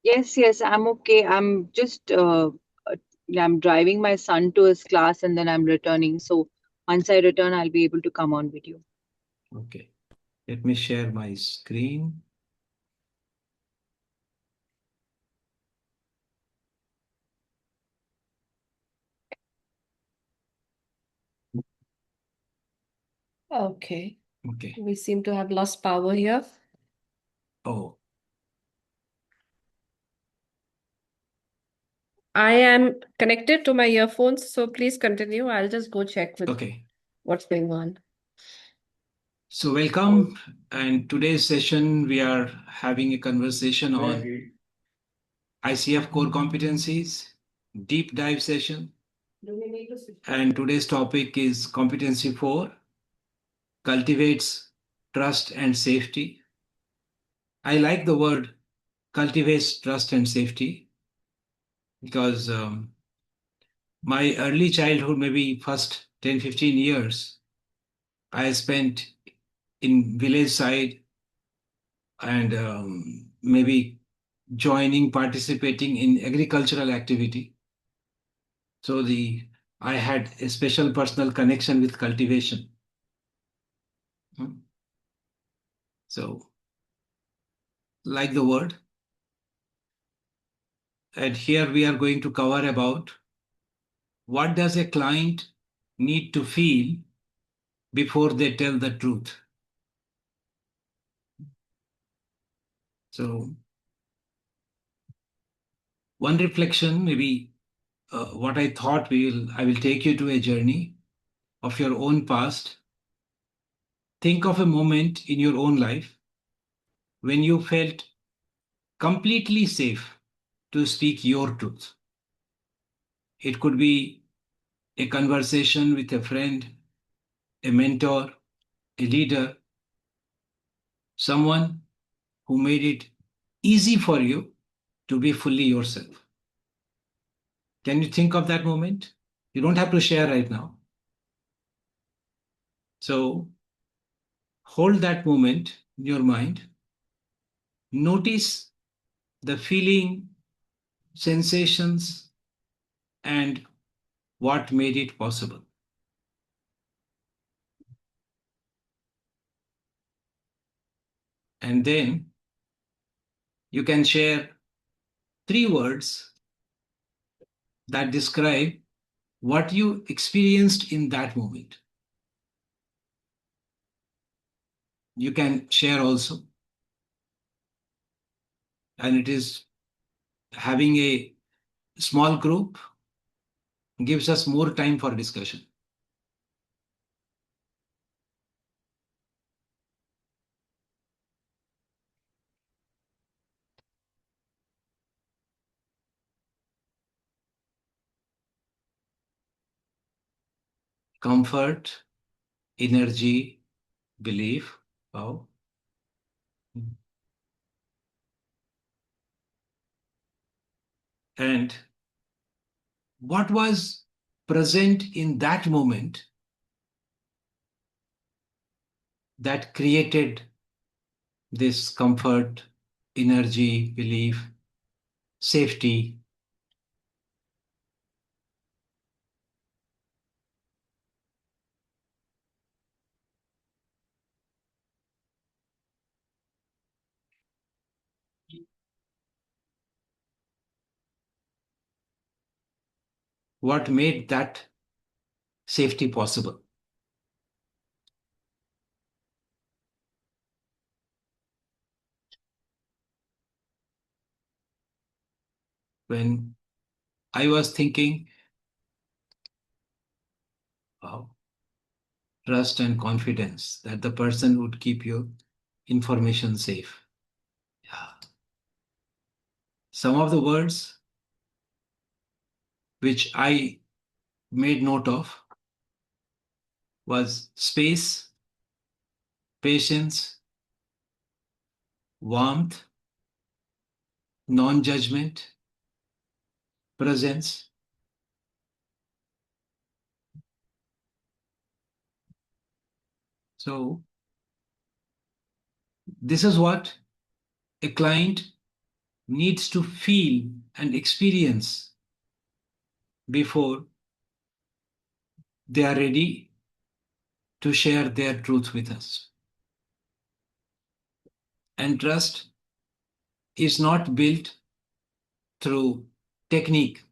Yes, I'm okay. I'm just I'm driving my son to his class and then I'm returning. So once I return, I'll be able to come on with you. Okay. Let me share my screen. Okay. Okay. We seem to have lost power here. Oh, I am connected to my earphones, so please continue. I'll just go check with okay. what's going on. So welcome. And today's session, we are having a conversation on ICF Core Competencies, deep dive session. And today's topic is Competency 4, Cultivates Trust and Safety. I like the word cultivates trust and safety because my early childhood, maybe first 10, 15 years, I spent in village side and maybe participating in agricultural activity. So I had a special personal connection with cultivation. Hmm. So like the word. And here we are going to cover about what does a client need to feel before they tell the truth. So one reflection, maybe what I thought I will take you to a journey of your own past. Think of a moment in your own life when you felt completely safe to speak your truth. It could be a conversation with a friend, a mentor, a leader, someone who made it easy for you to be fully yourself. Can you think of that moment? You don't have to share right now. So hold that moment in your mind. Notice the feeling, sensations, and what made it possible. And then you can share 3 words that describe what you experienced in that moment. You can share also. And it is having a small group gives us more time for discussion. Comfort, energy, belief. Wow. And what was present in that moment that created this comfort, energy, belief, safety? What made that safety possible? When I was thinking, wow, trust and confidence that the person would keep your information safe. Yeah. Some of the words which I made note of was space, patience, warmth, non-judgment, presence. So this is what a client needs to feel and experience before they are ready to share their truth with us. And trust is not built through technique.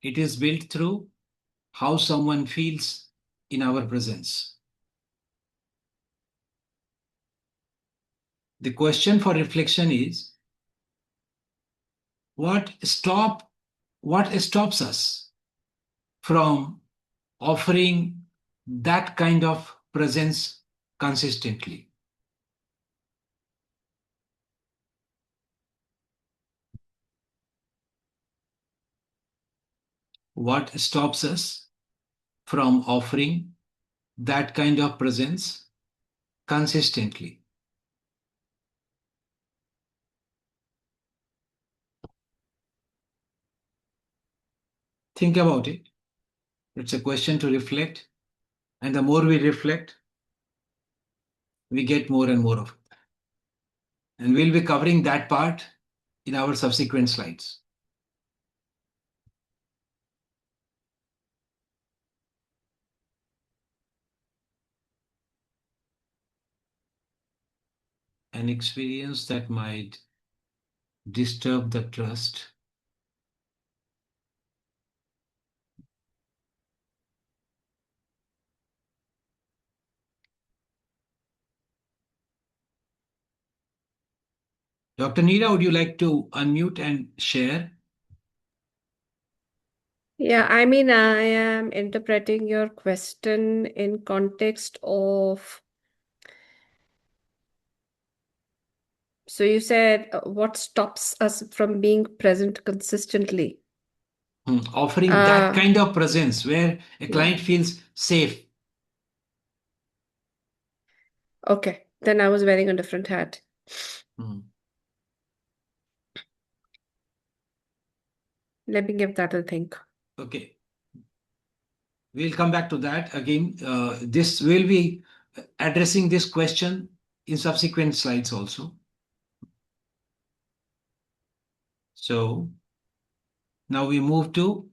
It is built through how someone feels in our presence. The question for reflection is, what stops us from offering that kind of presence consistently? What stops us from offering that kind of presence consistently? Think about it. It's a question to reflect. And the more we reflect, we get more and more of it. And we'll be covering that part in our subsequent slides. An experience that might disturb the trust. Dr. Neera, would you like to unmute and share? Yeah, I mean, I am interpreting your question in context of, so you said what stops us from being present consistently? Offering that kind of presence where a Yeah. client feels safe. Okay, then I was wearing a different hat. Let me give that a think. Okay. We'll come back to that again. This will be addressing this question in subsequent slides also. So now we move to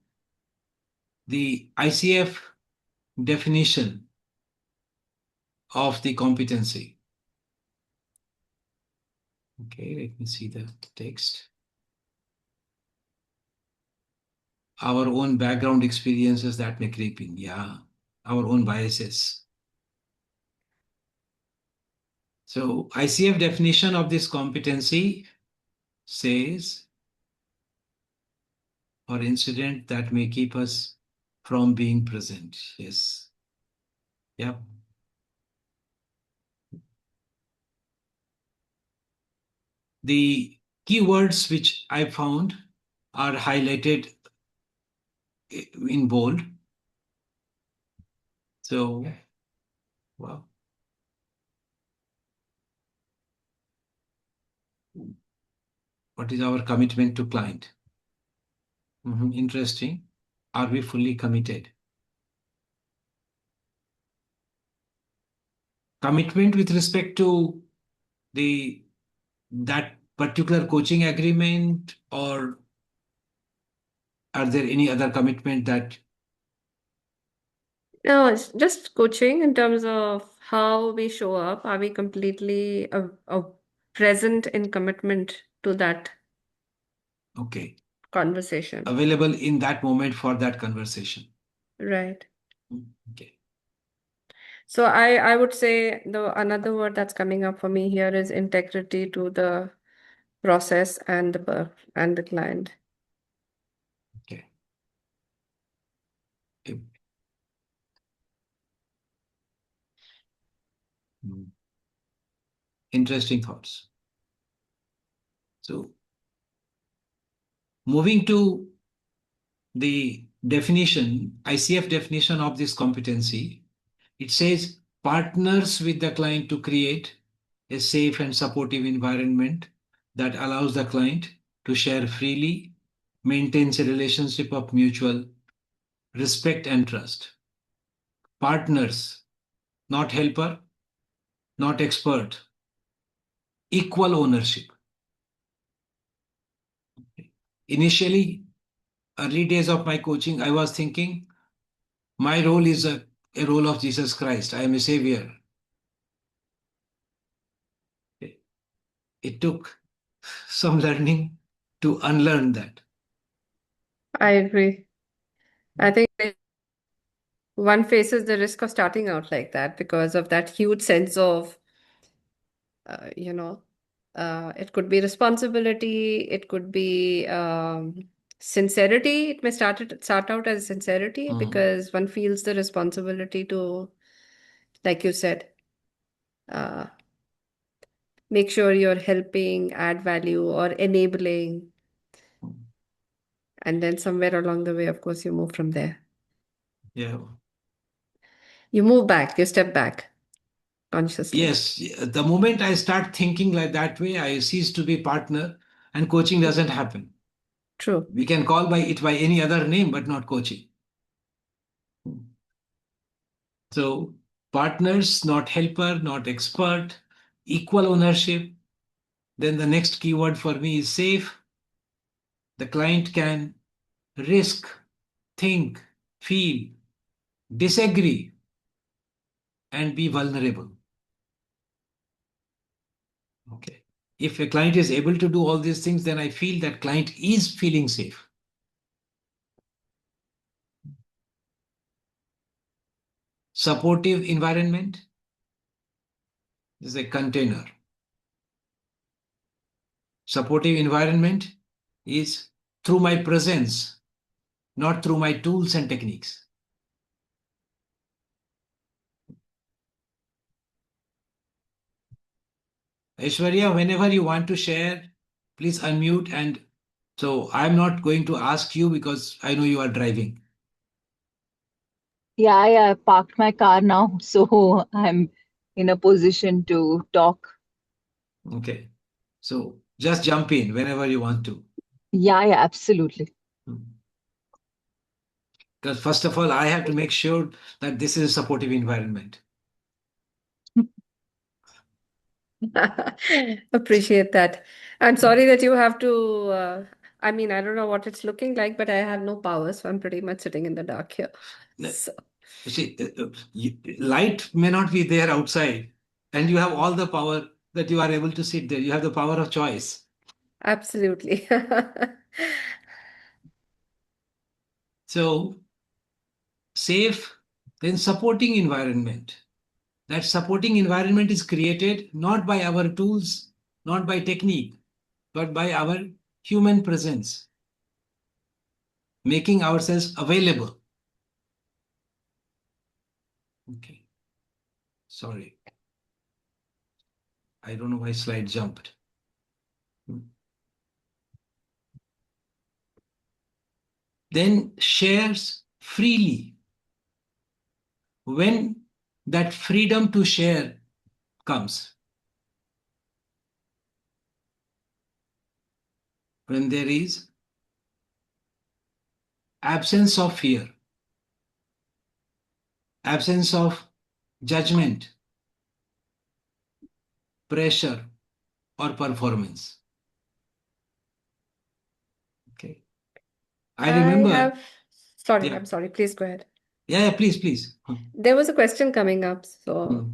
the ICF definition of the competency. Okay, let me see the text. Our own background experiences that may creep in. Yeah, our own biases. So ICF definition of this competency says, or incident that may keep us from being present. Yes. Yep. The keywords which I found are highlighted in bold. So, wow. What is our commitment to client? Interesting. Are we fully committed? Commitment with respect to that particular coaching agreement, or are there any other commitment that? No, it's just coaching in terms of how we show up. Are we completely present in commitment to that Okay. conversation? Available in that moment for that conversation. Right. Okay. So I would say another word that's coming up for me here is integrity to the process and the client. Okay. Interesting thoughts. So, moving to the definition, ICF definition of this competency, it says partners with the client to create a safe and supportive environment that allows the client to share freely, maintains a relationship of mutual respect and trust. Partners, not helper, not expert, equal ownership. Initially, early days of my coaching, I was thinking my role is a role of Jesus Christ. I am a savior. It took some learning to unlearn that. I agree. I think one faces the risk of starting out like that because of that huge sense of, uh, you know, it could be responsibility, it could be sincerity. It may start out as sincerity Mhm. because one feels the responsibility to, like you said, uh, make sure you're helping, add value, or enabling. And then somewhere along the way, of course, you move from there. Yeah. You move back, you step back consciously. Yes. The moment I start thinking like that way, I cease to be partner, and coaching doesn't happen. True. We can call by it by any other name, but not coaching. So partners, not helper, not expert, equal ownership. Then the next keyword for me is safe. The client can risk, think, feel, disagree, and be vulnerable. Okay. If a client is able to do all these things, then I feel that client is feeling safe. Supportive environment is a container. Supportive environment is through my presence, not through my tools and techniques. Aishwarya, whenever you want to share, please unmute. And so I'm not going to ask you because I know you are driving. Yeah, I parked my car now, so I'm in a position to talk. Okay. So just jump in whenever you want to. Yeah, absolutely. Because first of all, I have to make sure that this is a supportive environment. Appreciate that. I'm sorry that you have to. I mean, I don't know what it's looking like, but I have no power, so I'm pretty much sitting in the dark here. So, You see, light may not be there outside, and you have all the power that you are able to sit there. You have the power of choice. absolutely. So, safe, then supporting environment. That supporting environment is created not by our tools, not by technique, but by our human presence, making ourselves available. Okay, sorry. I don't know why slide jumped. Then shares freely. When that freedom to share comes, when there is absence of fear, absence of judgment, pressure, or performance. Okay. I I remember, have. Sorry, yeah, I'm sorry. Please go ahead. yeah, please, please. There was a question coming up. So, Hmm.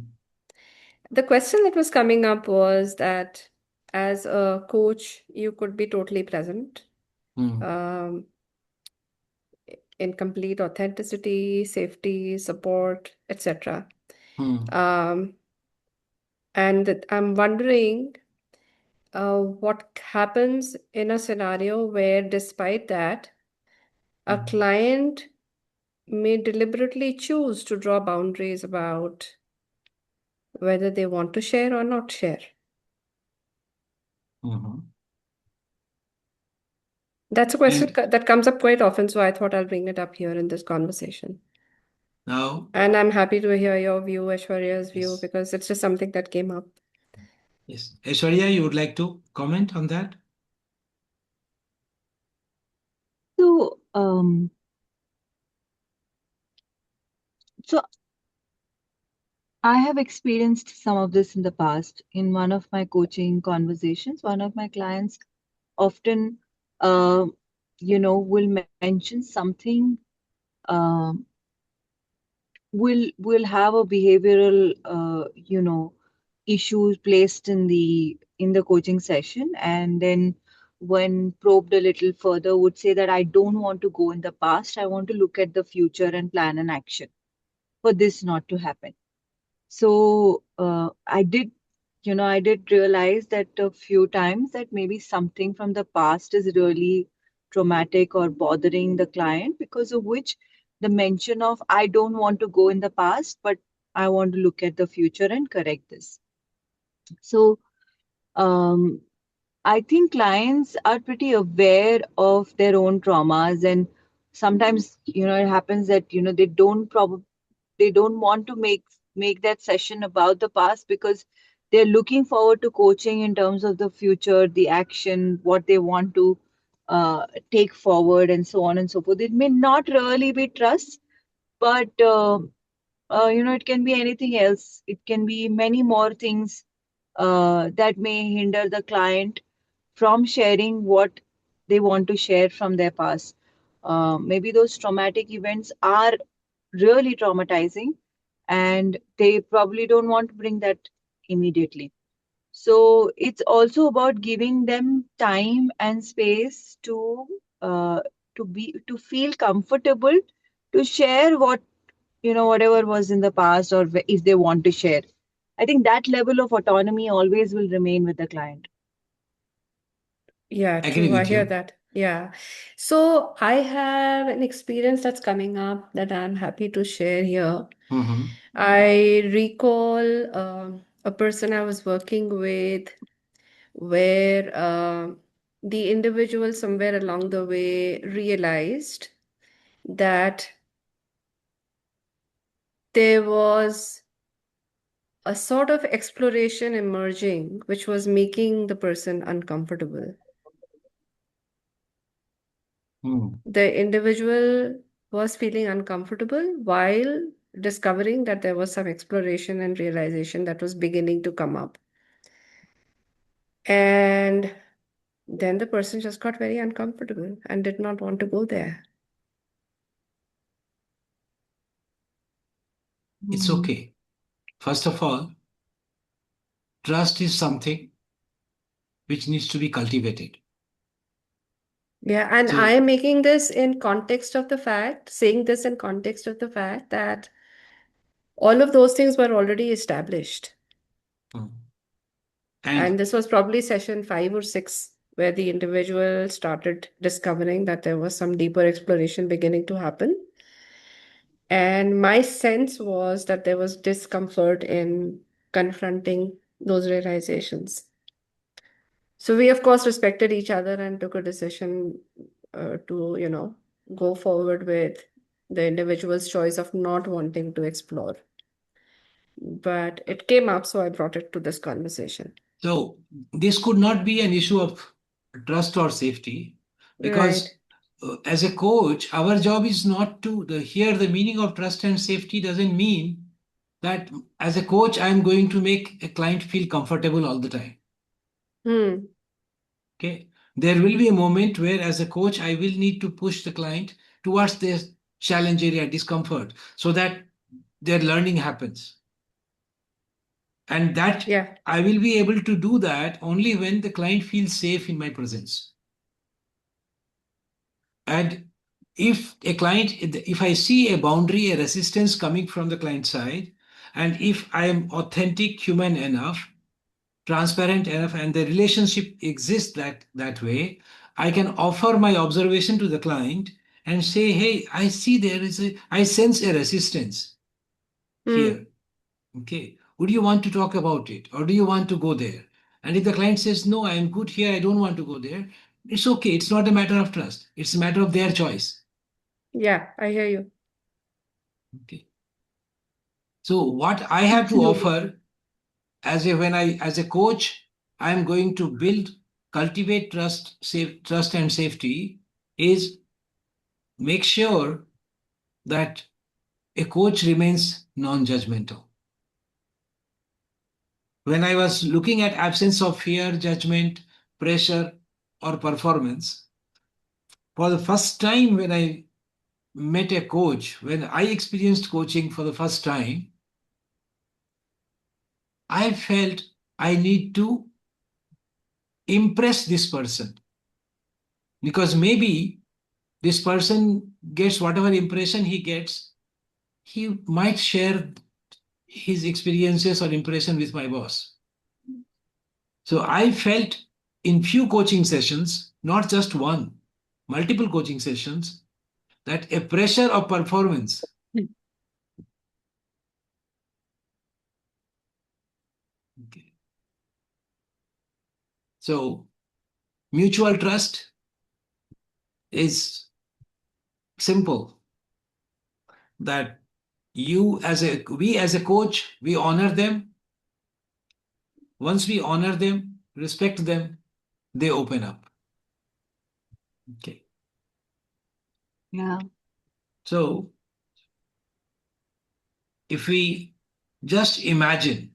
the question that was coming up was that as a coach, you could be totally present. Hmm. Um, in complete authenticity, safety, support, etc. Hmm. Um, and I'm wondering what happens in a scenario where, despite that, a Hmm. client may deliberately choose to draw boundaries about whether they want to share or not share. Hmm. That's a question And that comes up quite often, so I thought I'll bring it up here in this conversation. now, And I'm happy to hear your view, Aishwarya's view, yes, because it's just something that came up. yes. Aishwarya, you would like to comment on that? So, so I have experienced some of this in the past. In one of my coaching conversations, one of my clients often uh, will mention something, um, will have a behavioral issues placed in the coaching session, and then when probed a little further would say that I don't want to go in the past, I want to look at the future and plan an action for this not to happen. So I did realize that a few times that maybe something from the past is really traumatic or bothering the client, because of which the mention of I don't want to go in the past, but I want to look at the future and correct this. So um, I think clients are pretty aware of their own traumas, and sometimes it happens that they don't want to make that session about the past, because they're looking forward to coaching in terms of the future, the action, what they want to take forward, and so on and so forth. It may not really be trust, but it can be anything else. It can be many more things that may hinder the client from sharing what they want to share from their past. Maybe those traumatic events are really traumatizing, and they probably don't want to bring that immediately. So it's also about giving them time and space uh, to feel comfortable to share whatever was in the past, or if they want to share. I think that level of autonomy always will remain with the client. Yeah, Agree true. I with hear you. that. Yeah. So I have an experience that's coming up that I'm happy to share here. Mm-hmm. I recall a person I was working with where the individual somewhere along the way realized that there was a sort of exploration emerging which was making the person uncomfortable. Mm. The individual was feeling uncomfortable while discovering that there was some exploration and realization that was beginning to come up. And then the person just got very uncomfortable and did not want to go there. It's Hmm. okay. First of all, trust is something which needs to be cultivated. Yeah, and I So, am making this in context of the fact, saying this in context of the fact that all of those things were already established. mm. And And this was probably session 5 or 6, where the individual started discovering that there was some deeper exploration beginning to happen. And my sense was that there was discomfort in confronting those realizations. So we, of course, respected each other and took a decision to go forward with the individual's choice of not wanting to explore. But it came up, so I brought it to this conversation. so this could not be an issue of trust or safety, Right. because as a coach, our job is not to hear the meaning of trust and safety doesn't mean that as a coach, I'm going to make a client feel comfortable all the time. Hmm. Okay. There will be a moment where, as a coach, I will need to push the client towards their challenge area, discomfort, so that their learning happens. And that Yeah. I will be able to do that only when the client feels safe in my presence. And if I see a boundary, a resistance coming from the client side, and if I am authentic, human enough, transparent enough, and the relationship exists that way, I can offer my observation to the client and say, hey, I sense a resistance Hmm. here. Okay, would you want to talk about it, or do you want to go there? And if the client says, no, I am good here, I don't want to go there, it's okay. It's not a matter of trust, it's a matter of their choice. Yeah, I hear you. Okay. So what I have to Absolutely. offer, as a coach, I am going to cultivate trust and safety, is make sure that a coach remains non-judgmental. When I was looking at absence of fear, judgment, pressure, or performance, For the first time, when I met a coach, when I experienced coaching for the first time, I felt I need to impress this person, because maybe this person gets whatever impression he gets, he might share his experiences or impression with my boss. So I felt in few coaching sessions, not just one, multiple coaching sessions, that a pressure of performance. Okay. So mutual trust is simple, that we as a coach, we honor them. Once we honor them, respect them, they open up. Okay. Yeah. So if we just imagine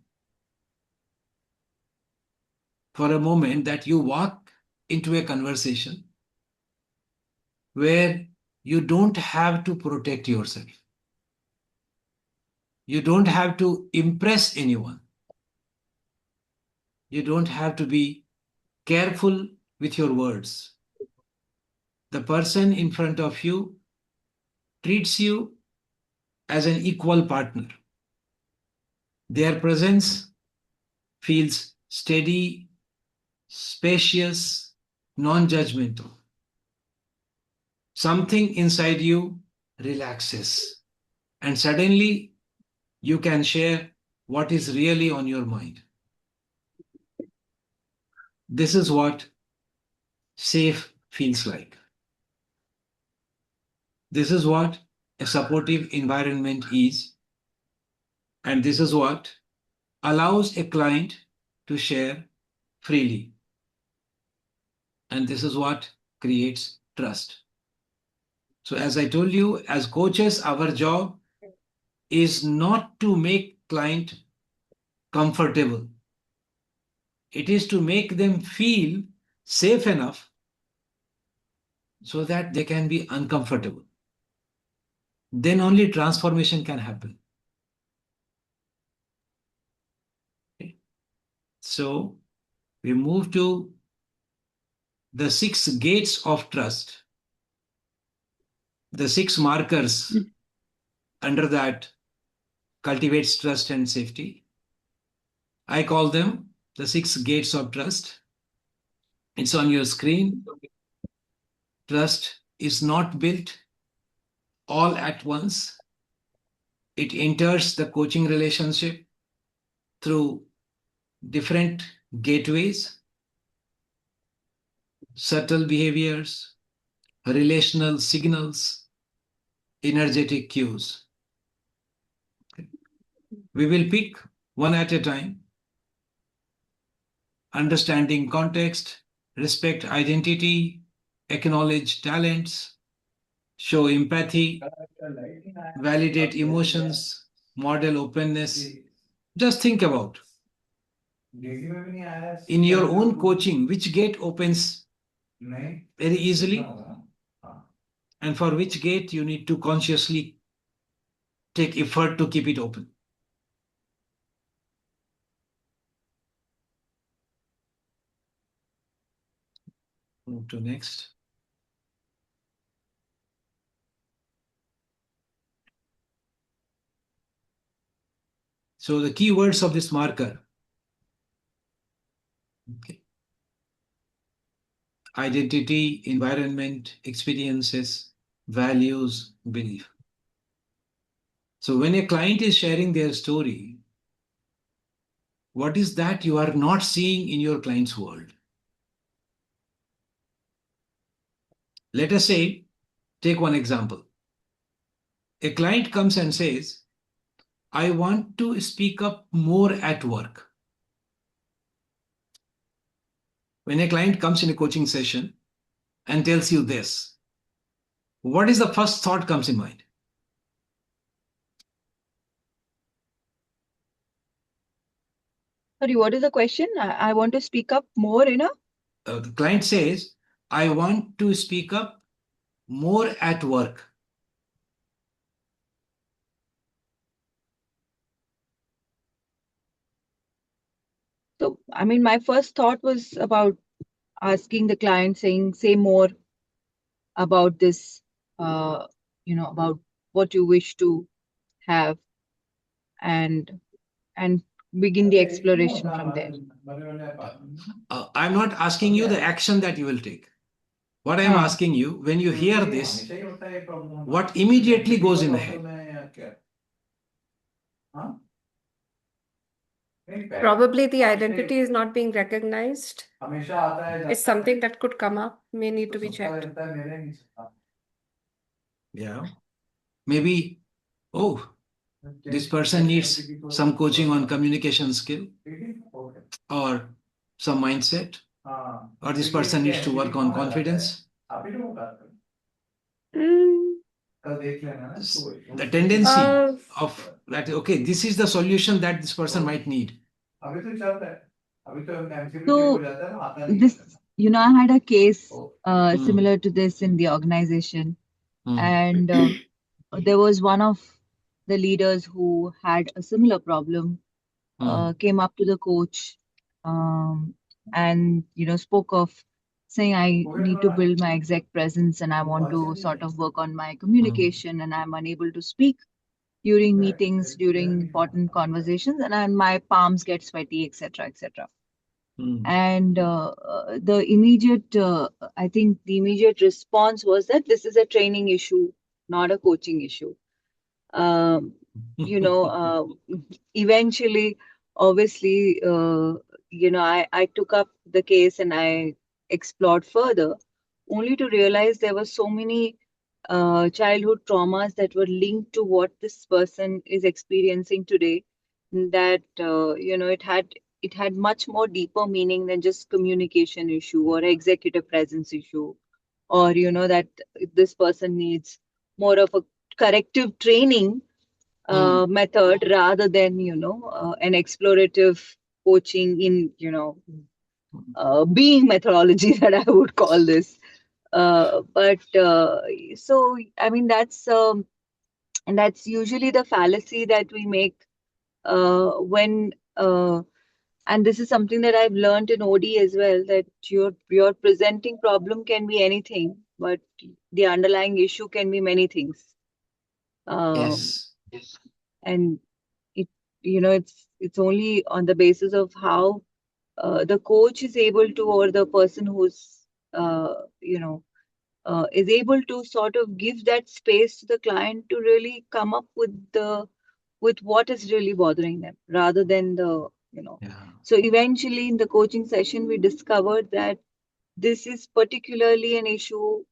for a moment that you walk into a conversation where you don't have to protect yourself, you don't have to impress anyone, you don't have to be careful with your words. The person in front of you treats you as an equal partner. Their presence feels steady, spacious, non judgmental. Something inside you relaxes, and suddenly you can share what is really on your mind. This is what safe feels like. This is what a supportive environment is, and this is what allows a client to share freely. And this is what creates trust. So, as I told you, as coaches, our job is not to make client comfortable. It is to make them feel safe enough so that they can be uncomfortable. Then only transformation can happen. Okay. So we move to the 6 gates of trust, the 6 markers under that cultivates trust and safety. I call them the 6 gates of trust. It's on your screen. Trust is not built all at once. It enters the coaching relationship through different gateways, subtle behaviors, relational signals, energetic cues. We will pick one at a time. Understanding context, respect identity, acknowledge talents, show empathy, validate emotions, model openness. Just think about in your own coaching which gate opens very easily and for which gate you need to consciously take effort to keep it open. Move to next. So the key words of this marker. Okay. Identity, environment, experiences, values, belief. So when a client is sharing their story, what is that you are not seeing in your client's world? Let us say, take one example. A client comes and says, I want to speak up more at work. When a client comes in a coaching session and tells you this, what is the first thought comes in mind? Sorry, what is the question? I want to speak up more, The client says, I want to speak up more at work? So, I mean, my first thought was about asking the client, saying, say more about this, about what you wish to have, and and begin the exploration from there. I'm not asking you the action that you will take. What I'm Huh. asking you, when you hear this, what immediately goes in the head? Probably the identity is not being recognized. It's something that could come up, may need to be checked. Yeah. Maybe, oh, this person needs some coaching on communication skill or some mindset, or this person needs to work on confidence. Mm, The tendency of that, okay, this is the solution that this person might need. So this, I had a case Hmm. similar to this in the organization, Hmm. and there was one of the leaders who had a similar problem, came up to the coach, um, and spoke of saying, I need to build my exec presence and I want to sort of work on my communication, and I'm unable to speak during meetings, during important conversations, and my palms get sweaty, etc., etc. Hmm. And I think the immediate response was that this is a training issue, not a coaching issue. Um, you know, Eventually, obviously, I took up the case and I explored further, only to realize there were so many childhood traumas that were linked to what this person is experiencing today, that it had much more deeper meaning than just communication issue or executive presence issue, or that this person needs more of a corrective training Hmm. method rather than an explorative coaching in being methodology that I would call this. But so I mean that's usually the fallacy that we make when and this is something that I've learned in OD as well, that your presenting problem can be anything, but the underlying issue can be many things. Um, Yes. and it it's only on the basis of how the coach is able to, or the person who's uh, you know is able to sort of give that space to the client to really come up with what is really bothering them, rather than Yeah. so eventually in the coaching session we discovered that this is particularly an issue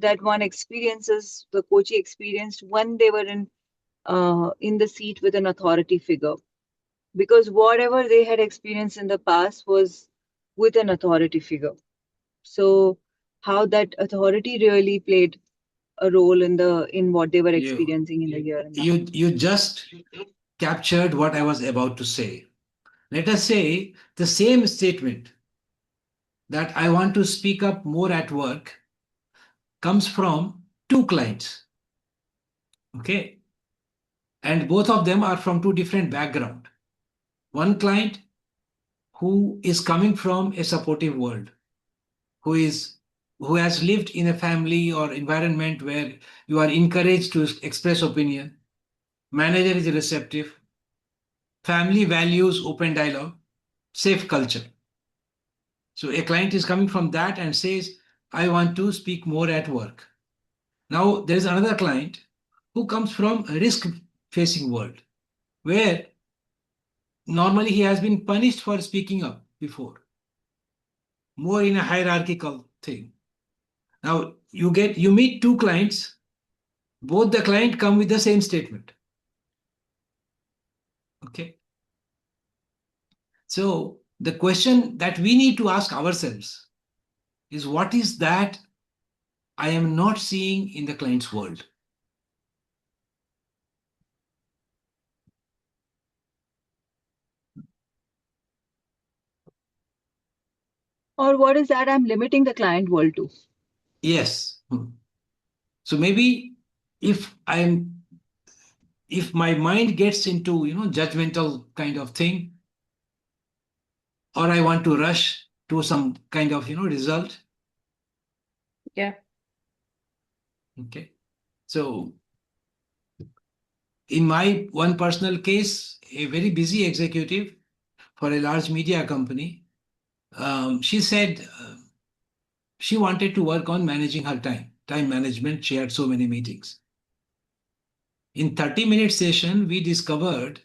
that one experiences, the coachee experienced when they were in the seat with an authority figure, because whatever they had experienced in the past was with an authority figure. So how that authority really played a role in what they were You experiencing in the here and now. you just captured what I was about to say. Let us say the same statement that I want to speak up more at work comes from two clients. Okay. And both of them are from two different backgrounds. One client who is coming from a supportive world, who is who has lived in a family or environment where you are encouraged to express opinion, manager is receptive, family values open dialogue, safe culture. So a client is coming from that and says, I want to speak more at work. Now there is another client who comes from a risk facing world where normally he has been punished for speaking up before, more in a hierarchical thing. Now you meet two clients, both the client come with the same statement. Okay. So the question that we need to ask ourselves is, what is that I am not seeing in the client's world? Or what is that I'm limiting the client world to? Yes, Hmm. So maybe if I'm if my mind gets into judgmental kind of thing, or I want to rush to some kind of result. Yeah. Okay. So in my one personal case, a very busy executive for a large media company, she said she wanted to work on managing her time management. She had so many meetings. In 30-minute session, we discovered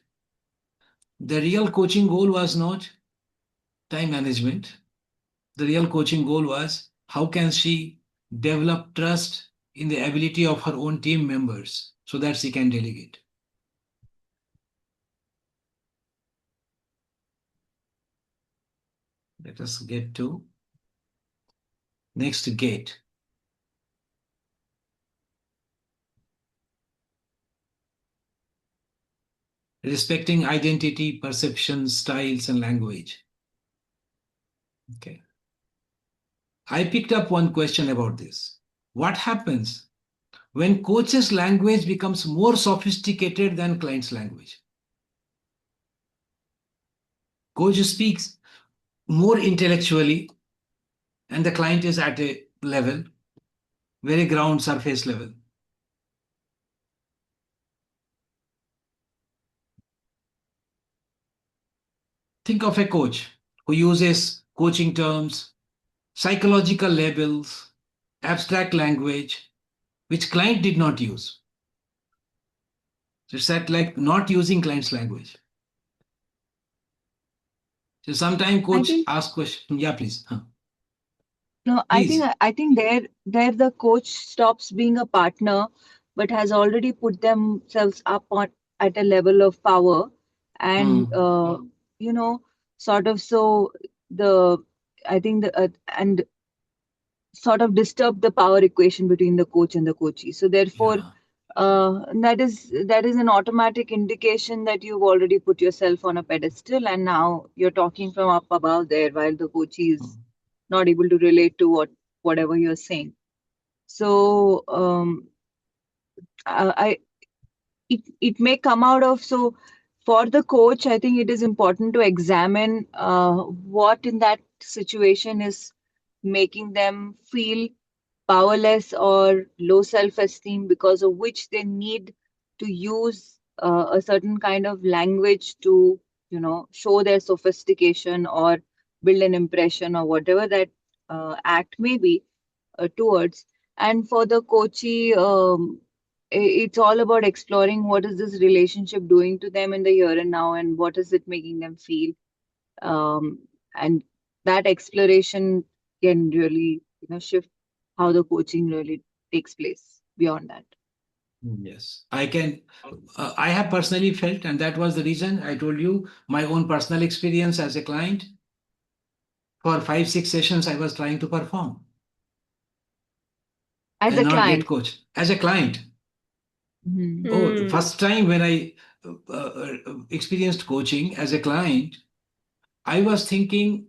the real coaching goal was not time management. The real coaching goal was how can she develop trust in the ability of her own team members so that she can delegate. Let us get to next gate. Respecting identity, perception, styles, and language. Okay. I picked up one question about this. What happens when coach's language becomes more sophisticated than client's language? Coach speaks more intellectually, and the client is at a level, very ground surface level. Think of a coach who uses coaching terms, psychological labels, abstract language, which client did not use. So it's that like not using client's language. So sometimes I coach think asks question. Yeah, please. no, Please. I think there the coach stops being a partner, but has already put themselves up on at a level of power, and Hmm. you know, sort of so the I think the and sort of disturb the power equation between the coach and the coachee. So therefore, Yeah. that is an automatic indication that you've already put yourself on a pedestal, and now you're talking from up above there, while the coachee is Hmm. not able to relate to whatever you're saying. So I it may come out of so for the coach, I think it is important to examine what in that situation is making them feel powerless or low self-esteem, because of which they need to use a certain kind of language to show their sophistication or build an impression or whatever that act may be towards. And for the coachee, it's all about exploring what is this relationship doing to them in the here and now, and what is it making them feel. And that exploration can really, shift how the coaching really takes place beyond that. Yes. I have personally felt, and that was the reason I told you my own personal experience as a client. For 5, 6 sessions, I was trying to perform As and a not get client. coached as a client. Hmm. Oh, the Hmm. first time when I experienced coaching as a client, I was thinking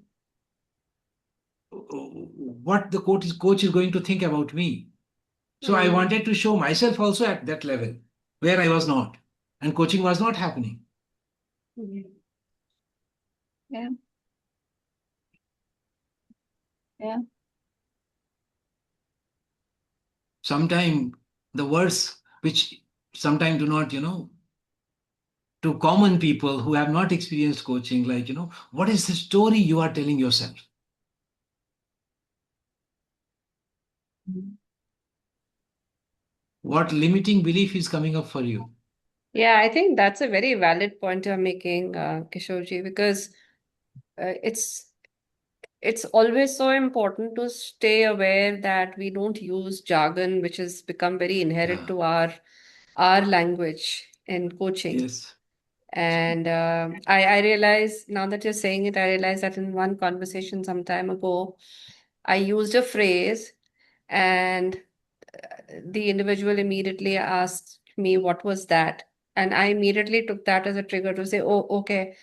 what the coach is going to think about me. So I Hmm. wanted to show myself also at that level where I was not, and coaching was not happening. Yeah, yeah. Sometimes the words which sometimes do not, to common people who have not experienced coaching, like, what is the story you are telling yourself? Mhm. What limiting belief is coming up for you? Yeah, I think that's a very valid point you're making, Kishorji, because it's always so important to stay aware that we don't use jargon, which has become very inherent Yeah. to our language in coaching. Yes. And I realize now that you're saying it, I realize that in one conversation some time ago, I used a phrase, and the individual immediately asked me what was that. And I immediately took that as a trigger to say, oh, okay,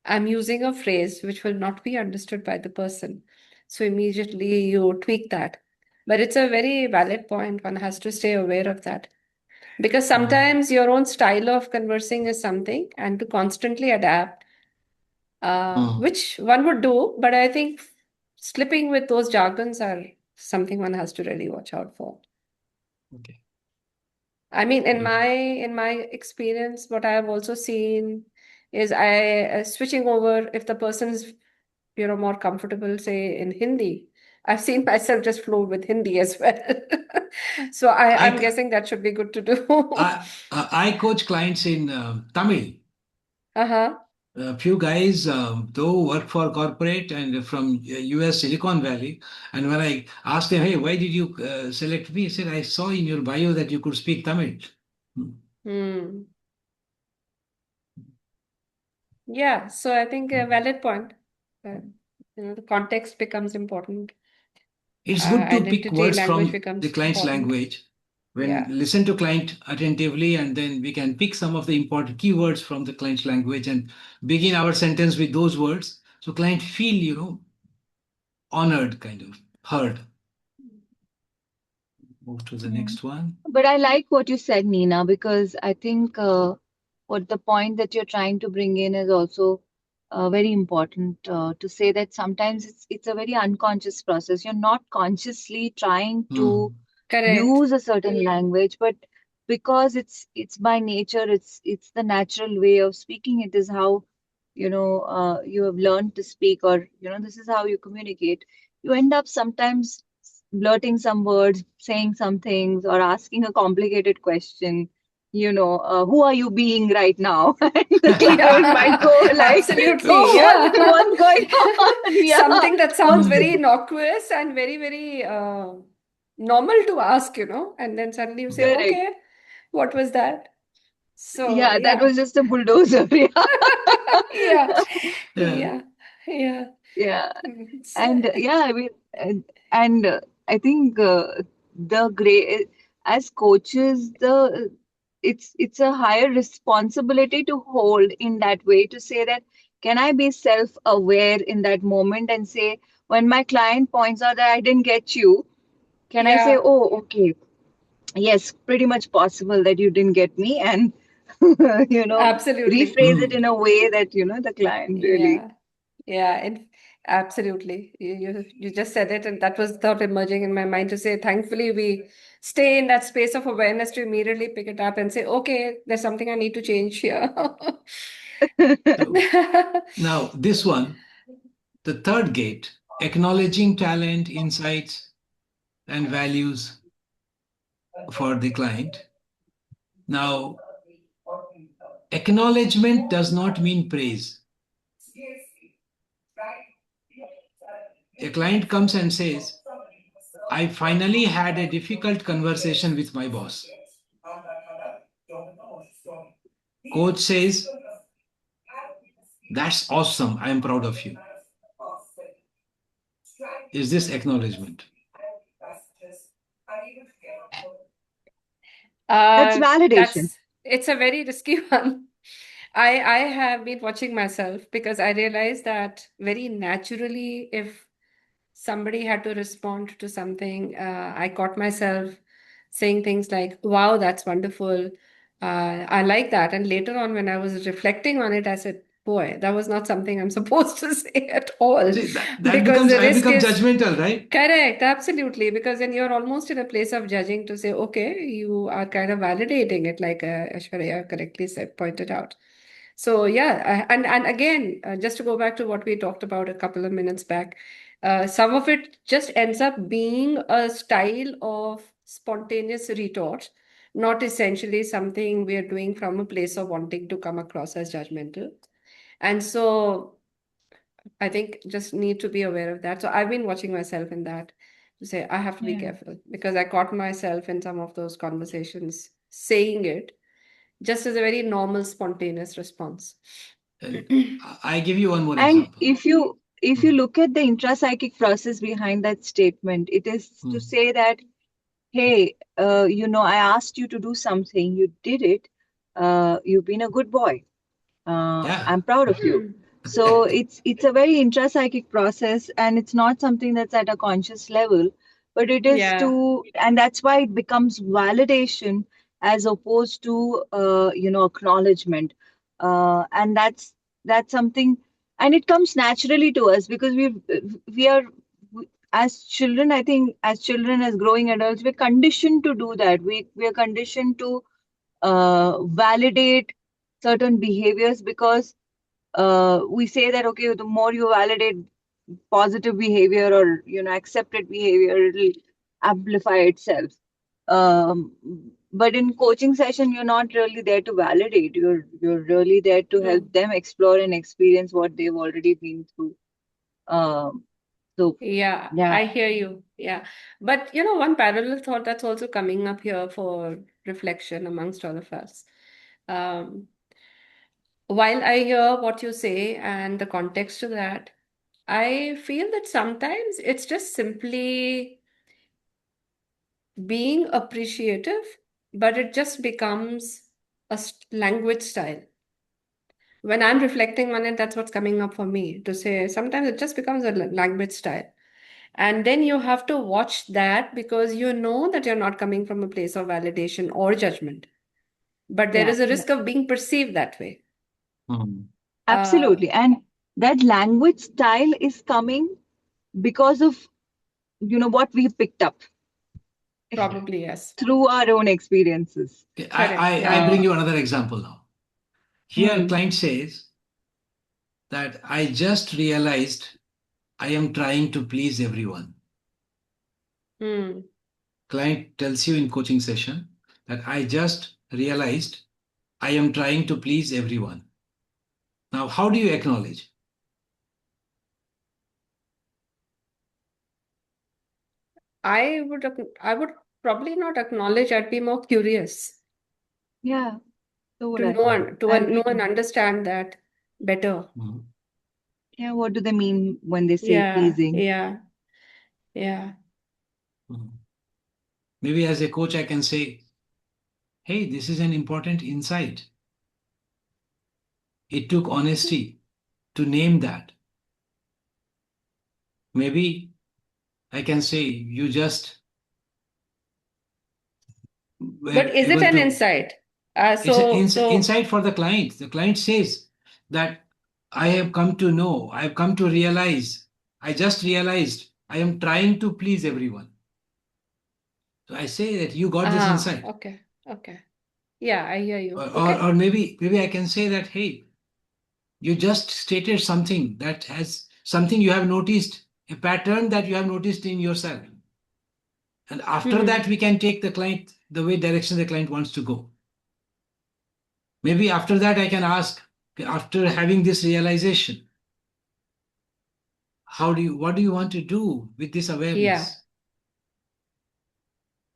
I'm using a phrase which will not be understood by the person. So immediately you tweak that. But it's a very valid point. One has to stay aware of that. Because sometimes your own style of conversing is something, and to constantly adapt, which one would do, but I think slipping with those jargons are something one has to really watch out for. Okay. I mean, in my experience, what I have also seen is I switching over if the person is more comfortable, say in Hindi. I've seen myself just flow with Hindi as well. So I'm I, guessing that should be good to do. I coach clients in Tamil. Uh-huh. A few guys, though, work for corporate and from US Silicon Valley. And when I asked them, hey, why did you select me? He said, I saw in your bio that you could speak Tamil. Hmm. Yeah, so I think a valid point. Uh, the context becomes important. It's good to pick Identity, words language from the becomes client's important. language. When Yeah, listen to client attentively, and then we can pick some of the important keywords from the client's language and begin our sentence with those words. So client feel, honored, kind of heard. Move to the Mm. next one. But I like what you said, Nina, because I think what the point that you're trying to bring in is also very important to say that sometimes it's a very unconscious process. You're not consciously trying to correct. use a certain language, but because it's by nature, it's the natural way of speaking. It is how you have learned to speak, or this is how you communicate. You end up sometimes blurting some words, saying some things, or asking a complicated question. Who are you being right now? And the client might Yeah, go like, absolutely. "Oh, Yeah. what's going on?" Yeah. Something that sounds very innocuous and very, very normal to ask, and then suddenly you say, Correct. okay, what was that? So, Yeah, that yeah. was just a bulldozer. Yeah. Yeah. Yeah. Yeah. Yeah. Yeah. It's, And yeah, I mean, and I think the great as coaches, it's a higher responsibility to hold in that way, to say that can I be self-aware in that moment and say, when my client points out that I didn't get you, can I say, yeah, oh, okay, yes, pretty much possible that you didn't get me, and absolutely. rephrase it in a way that the client really. Yeah. Yeah, absolutely. You just said it, and that was thought emerging in my mind to say, thankfully, we stay in that space of awareness to immediately pick it up and say, okay, there's something I need to change here. So now this one, the third gate, acknowledging talent, insights, and values for the client. Now, acknowledgement does not mean praise. A client comes and says, I finally had a difficult conversation with my boss. Coach says, that's awesome. I am proud of you. Is this acknowledgement? That's validation. It's a very risky one. I have been watching myself because I realized that very naturally, if somebody had to respond to something, I caught myself saying things like, wow, that's wonderful. I like that. And later on, when I was reflecting on it, I said, boy, that was not something I'm supposed to say at all. See, that Because becomes, the I risk become is judgmental, right? correct, absolutely. Because then you're almost in a place of judging to say, okay, you are kind of validating it, like Aishwarya correctly said, pointed out. So yeah, and again, just to go back to what we talked about a couple of minutes back, some of it just ends up being a style of spontaneous retort, not essentially something we are doing from a place of wanting to come across as judgmental. And so I think just need to be aware of that. So I've been watching myself in that to say I have to be Yeah. careful because I caught myself in some of those conversations saying it just as a very normal, spontaneous response. And I give you one more And example. if you Hmm. look at the intrapsychic process behind that statement, it is to Hmm. say that, hey, I asked you to do something, you did it, you've been a good boy. Yeah. I'm proud of you. Hmm. So it's a very intrapsychic process, and it's not something that's at a conscious level. but it is Yeah. to, and that's why it becomes validation as opposed to, acknowledgement. And that's something, and it comes naturally to us because we are, as children, I think, as children, as growing adults, we're conditioned to do that. We are conditioned to validate certain behaviors because we say that, okay, the more you validate positive behavior or accepted behavior, it'll amplify itself. um, but in coaching session, you're not really there to validate. You're really there to help True. them explore and experience what they've already been through. um, so Yeah, yeah. I hear you. Yeah. But one parallel thought that's also coming up here for reflection amongst all of us. Um, while I hear what you say and the context to that, I feel that sometimes it's just simply being appreciative, but it just becomes a language style. When I'm reflecting on it, that's what's coming up for me to say. Sometimes it just becomes a language style. And then you have to watch that because you know that you're not coming from a place of validation or judgment. But there Yeah, is a risk of being perceived that way. Hmm. Uh, absolutely. And that language style is coming because of what we picked up probably, yes. through our own experiences. Okay, Correct. I Yeah. bring uh, you another example now. Here, hmm, client says that I just realized I am trying to please everyone. Hmm. Client tells you in coaching session that I just realized I am trying to please everyone. Now, how do you acknowledge? I would probably not acknowledge. I'd be more curious yeah, so would to I. And know and understand that better. Mhm. yeah, what do they mean when they say Yeah. pleasing? Yeah. Yeah. Mhm. Maybe as a coach, I can say, hey, this is an important insight. It took honesty to name that. Maybe I can say, you just were But is it able an to. insight? It's an So, insight for the client. The client says that I have come to know, I have come to realize, I just realized I am trying to please everyone. So I say that you got this insight. okay. Okay. Yeah, I hear Or, you. or, Okay. or maybe I can say that, hey, you just stated something that has something you have noticed, a pattern that you have noticed in yourself. And after Hmm. that, we can take the client the way direction the client wants to go. Maybe after that, I can ask, after having this realization, what do you want to do with this Yeah. awareness?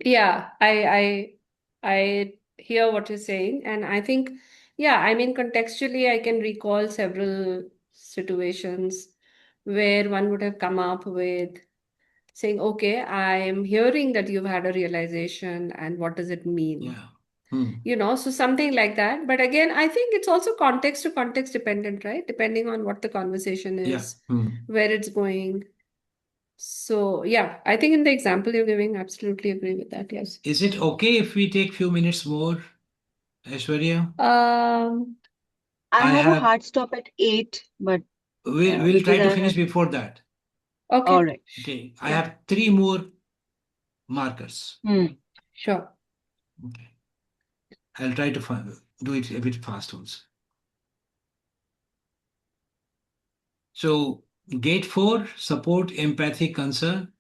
Yeah. I hear what you're saying. And I think, yeah, I mean, contextually, I can recall several situations where one would have come up with saying, okay, I'm hearing that you've had a realization, and what does it mean? Yeah. Hmm. So something like that. But again, I think it's also context to context dependent, right? Depending on what the conversation Yeah. is, Hmm. where it's going. So yeah, I think in the example you're giving, absolutely agree with that. Yes. Is it okay if we take few minutes more, Aishwarya? Um, I I have a have. hard stop at 8, but We'll try because to I finish have. before that. All okay. right. Okay. I Yeah, have three more markers. Hmm. sure. Okay. I'll try to do it a bit fast also. So, gate four, support, empathy, concern.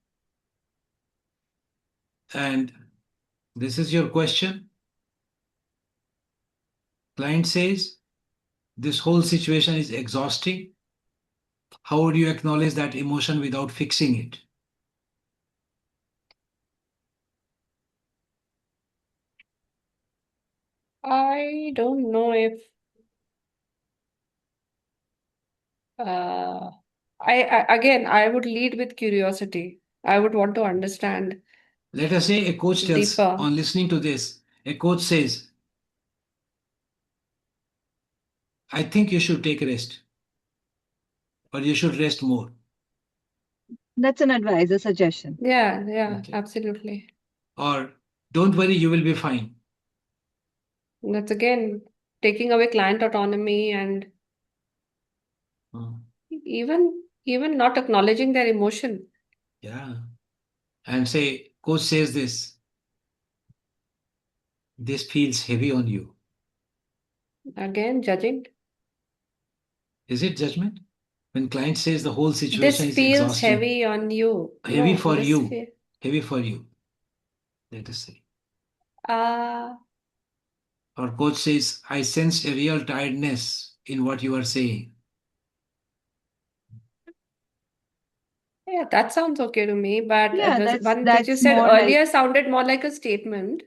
And this is your question. Client says, this whole situation is exhausting. How would you acknowledge that emotion without fixing it? I don't know if uh, again I would lead with curiosity. I would want to understand Let us say a coach tells, deeper. on listening to this, a coach says, I think you should take a rest, or you should rest more. That's an advice, a suggestion. Yeah, Okay. absolutely. Or don't worry, you will be fine. That's again taking away client autonomy and Hmm. even not acknowledging their emotion. Yeah. And say, coach says this feels heavy on you. Again, judging. Is it judgment? When client says the whole This situation is feels exhausting, heavy on you. heavy No, for this you, feel heavy for you, let us say. uh Or coach says, I sense a real tiredness in what you are saying. yeah, that sounds okay to me. But Yeah, the that's one that you that's said more like, earlier sounded more like a statement,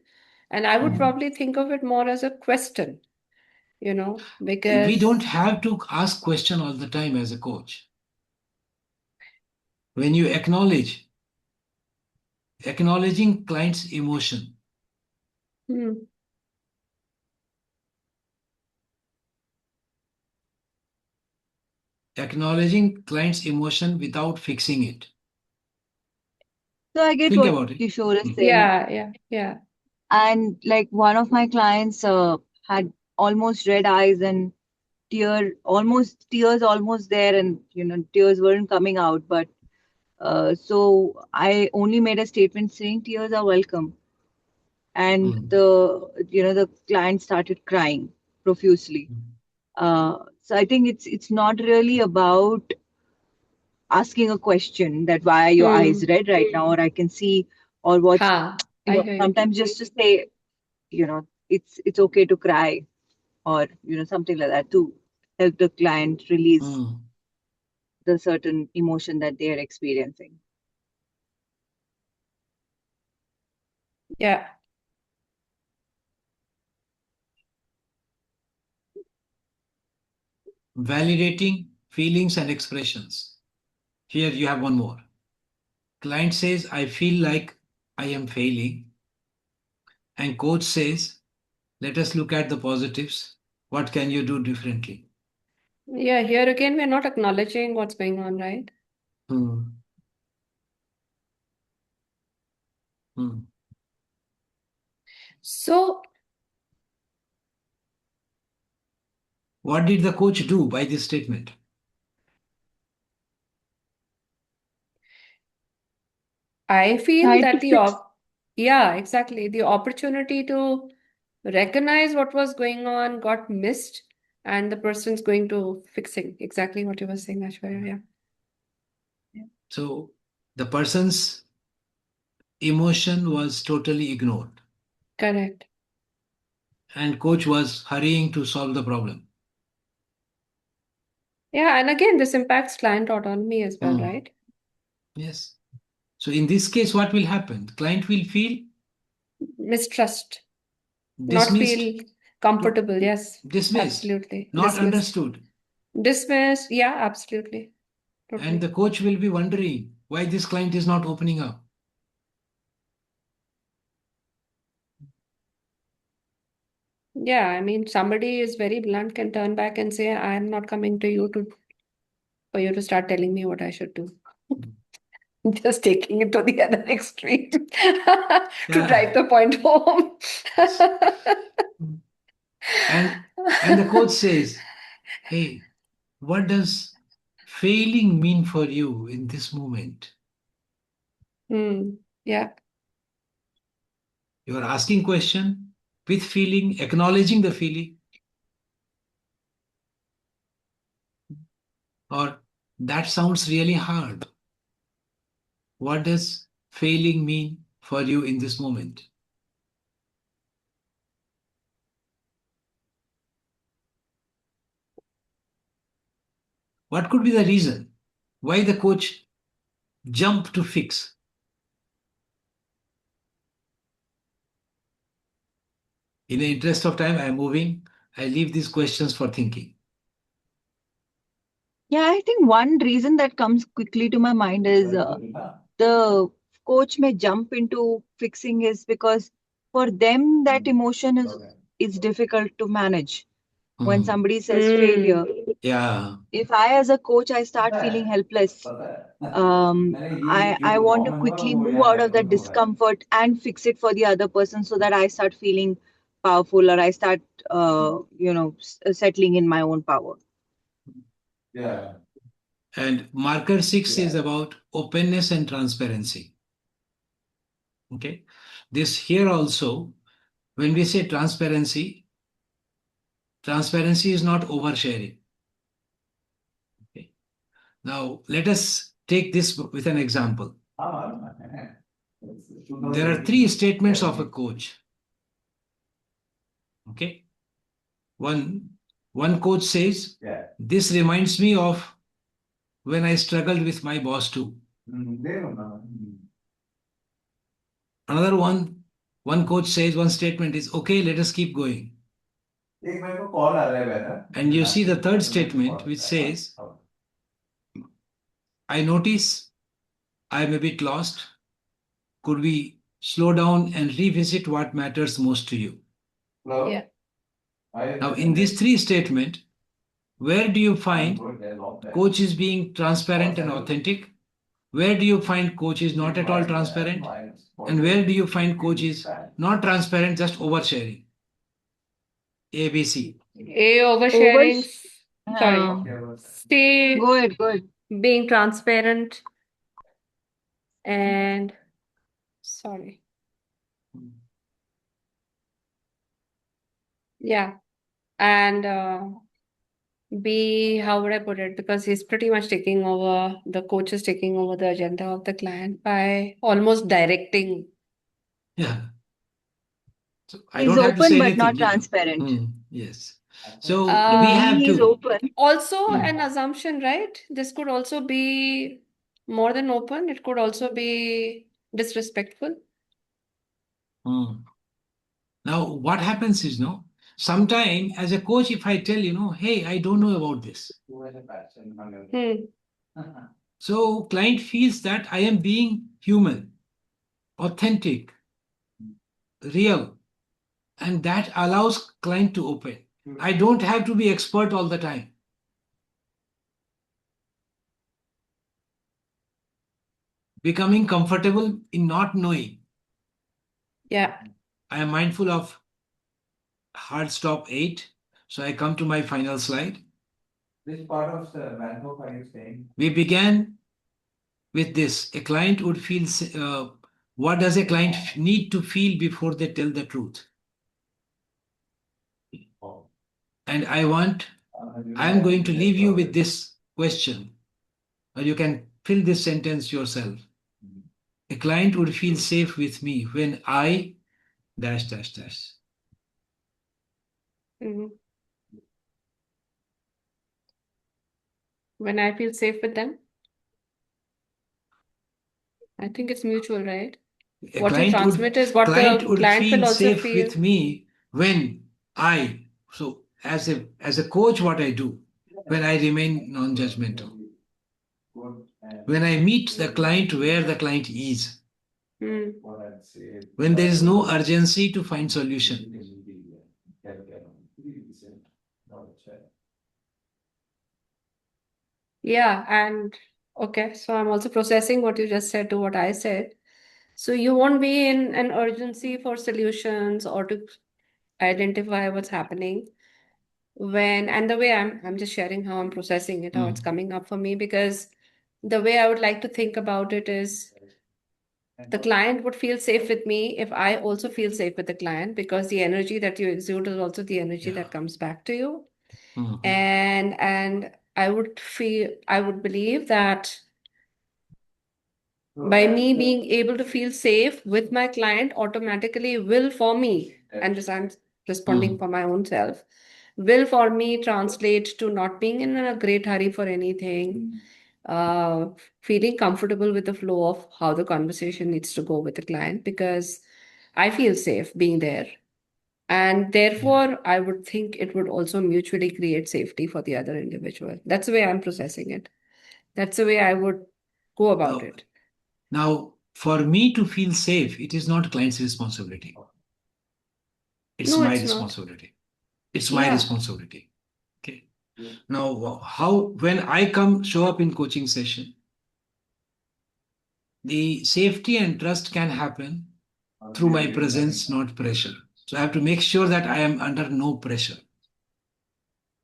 and I would Hmm. probably think of it more as a question, We don't because have to ask question all the time as a coach. When you acknowledging client's emotion, hmm, acknowledging client's emotion without fixing it. so I get Think what about it. Kishore is Hmm. saying. yeah. And like one of my clients had almost red eyes and tears almost there, and tears weren't coming out. But so I only made a statement saying tears are welcome, and Hmm. the client started crying profusely. So I think it's not really about asking a question that why are your eyes Hmm. red right now, or I can see, or what's, I hear you. sometimes just to say, it's okay to cry, or something like that, to help the client release Hmm. the certain emotion that they are experiencing. Yeah. Validating feelings and expressions. Here you have one more. Client says, I feel like I am failing. And coach says, let us look at the positives. What can you do differently? Yeah, here again, we're not acknowledging what's going on, right? Hmm. Hmm. So What did the coach do by this statement? I feel Try to that fix. yeah, exactly. The opportunity to recognize what was going on got missed, and the person's going to fixing exactly what you were saying, Ashwarya. Yeah, So the person's emotion was totally ignored, correct. and coach was hurrying to solve the problem. Yeah, and again, this impacts client autonomy as well, Hmm. right? Yes. So in this case, what will happen? The client will feel Mistrust, not dismissed, feel comfortable. Yes, dismissed, absolutely. not Dismissed. understood. Dismissed. Yeah, absolutely. And the Totally. coach will be wondering why this client is not opening up. Yeah, I mean, somebody is very blunt, can turn back and say, I'm not coming to you to for you to start telling me what I should do. Just taking it to the other extreme to Yeah. drive the point home. And and the coach says, hey, what does failing mean for you in this moment? Yeah, You are asking question with feeling, acknowledging the feeling, or that sounds really hard. What does failing mean for you in this moment? What could be the reason why the coach jumped to fix? In the interest of time, I am moving. I leave these questions for thinking. Yeah, I think one reason that comes quickly to my mind is the coach may jump into fixing is because for them that emotion is difficult to manage. When Hmm. somebody says failure, Yeah. If I, as a coach, I start feeling helpless, I want to quickly move out of that discomfort and fix it for the other person so that I start feeling powerful, or I start, settling in my own power. And marker 6 is about openness and transparency. Okay. This here also, when we say transparency, transparency is not oversharing. Okay. Now, let us take this with an example. There are 3 statements of a coach. Okay. One coach says, this reminds me of when I struggled with my boss too. Another one coach says, one statement is, okay, let us keep going. And you see the third statement, which says, I notice I'm a bit lost. Could we slow down and revisit what matters most to you? Yeah. Now, in these 3 statements, where do you find coach is being transparent and authentic? Where do you find coach is not at all transparent? And where do you find coach is not transparent, just oversharing? ABC. A, Over, oversharing. Sorry. Stay go ahead, go ahead. being transparent and sorry. Yeah. And B, how would I put it? Because he's pretty much taking over, the coach is taking over the agenda of the client by almost directing. Yeah. So I He's don't have to open say but not anything. Yeah. transparent. Yes. So To we me, have he's to. open. Also, an assumption, right? This could also be more than open. It could also be disrespectful. Hmm. Now, what happens is, sometime as a coach, if I tell hey, I don't know about this. So client feels that I am being human, authentic, real, and that allows client to open. I don't have to be expert all the time. Becoming comfortable in not knowing. Yeah. I am mindful of hard stop 8. So I come to my final slide. Which part of the Bangkok are you saying? We began with this. A client would feel, what does a client need to feel before they tell the truth? And I'm going to leave you with this question, or you can fill this sentence yourself. A client would feel safe with me when I dash dash dash. Mhm. When I feel safe with them, I think it's mutual, right? A What you client would transmit is what client the would client will feel also safe feel. with me when I so as a coach, what I do when I remain non-judgmental, when I meet the client where the client is, Hmm. when there is no urgency to find solution. Yeah, and okay, so I'm also processing what you just said to what I said. So you won't be in an urgency for solutions or to identify what's happening when, and the way I'm just sharing how I'm processing it, how it's coming up for me, because the way I would like to think about it is the client would feel safe with me if I also feel safe with the client, because the energy that you exude is also the energy that comes back to you. And I would believe that by me being able to feel safe with my client automatically will for me, and this I'm responding for my own self, will for me translate to not being in a great hurry for anything, uh, feeling comfortable with the flow of how the conversation needs to go with the client, because I feel safe being there. And therefore, I would think it would also mutually create safety for the other individual. That's the way I'm processing it. That's the way I would go about it. Now, for me to feel safe, it is not client's responsibility. It's No, my it's not. responsibility. It's my Yeah. responsibility. Okay. Now, when I show up in coaching session, the safety and trust can happen through my presence, not pressure. So I have to make sure that I am under no pressure.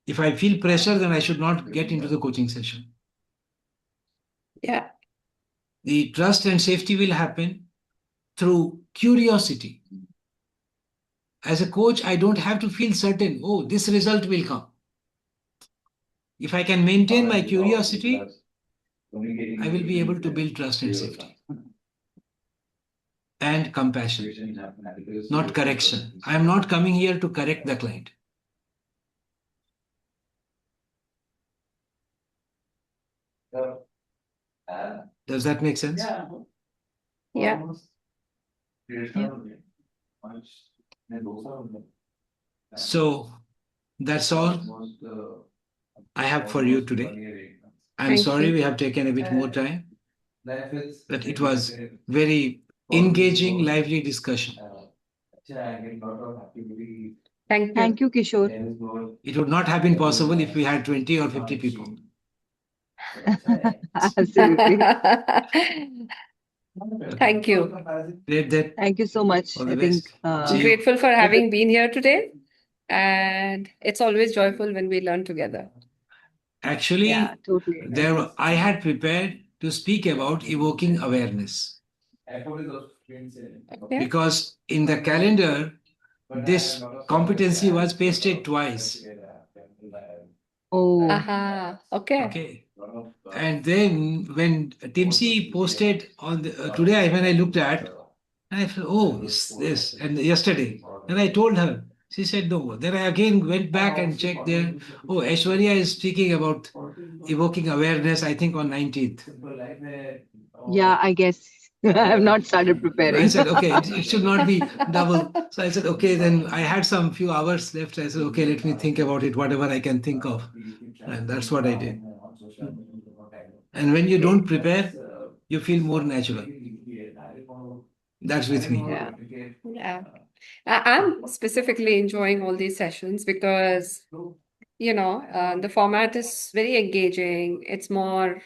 If I feel pressure, then I should not get into the coaching session. Yeah. The trust and safety will happen through curiosity. As a coach, I don't have to feel certain, oh, this result will come. If I can maintain my curiosity, I will be able to build trust and safety. And compassion, not correction. I am not coming here to correct the client. Does that make sense? Yeah. So that's all I have for you today. I'm Thank sorry you. we have taken a bit more time, but it was very engaging, lively discussion. Thank you. Thank you, Kishore. It would not have been possible if we had 20 or 50 people. Absolutely. Thank you. Great, that. Thank you so much. All the I think best. See you. Grateful for having been here today. And it's always joyful when we learn together. Actually, yeah, totally. I had prepared to speak about evoking awareness. Okay. Because in the calendar, this competency was pasted twice. Oh, Aha. Okay. Okay. And then when Timsy posted on the today, when I looked at, and I felt, oh, it's this. And yesterday, and I told her, she said no. Then I again went back and checked there. Oh, Aishwarya is speaking about evoking awareness, I think on 19th. yeah, I guess I have not started I preparing. said, okay, it should not be double. So I said, okay, then I had some few hours left. I said, okay, let me think about it, whatever I can think of. And that's what I did. And when you don't prepare, you feel more natural. That's with me. Yeah. Yeah. I'm specifically enjoying all these sessions because, the format is very engaging. It's more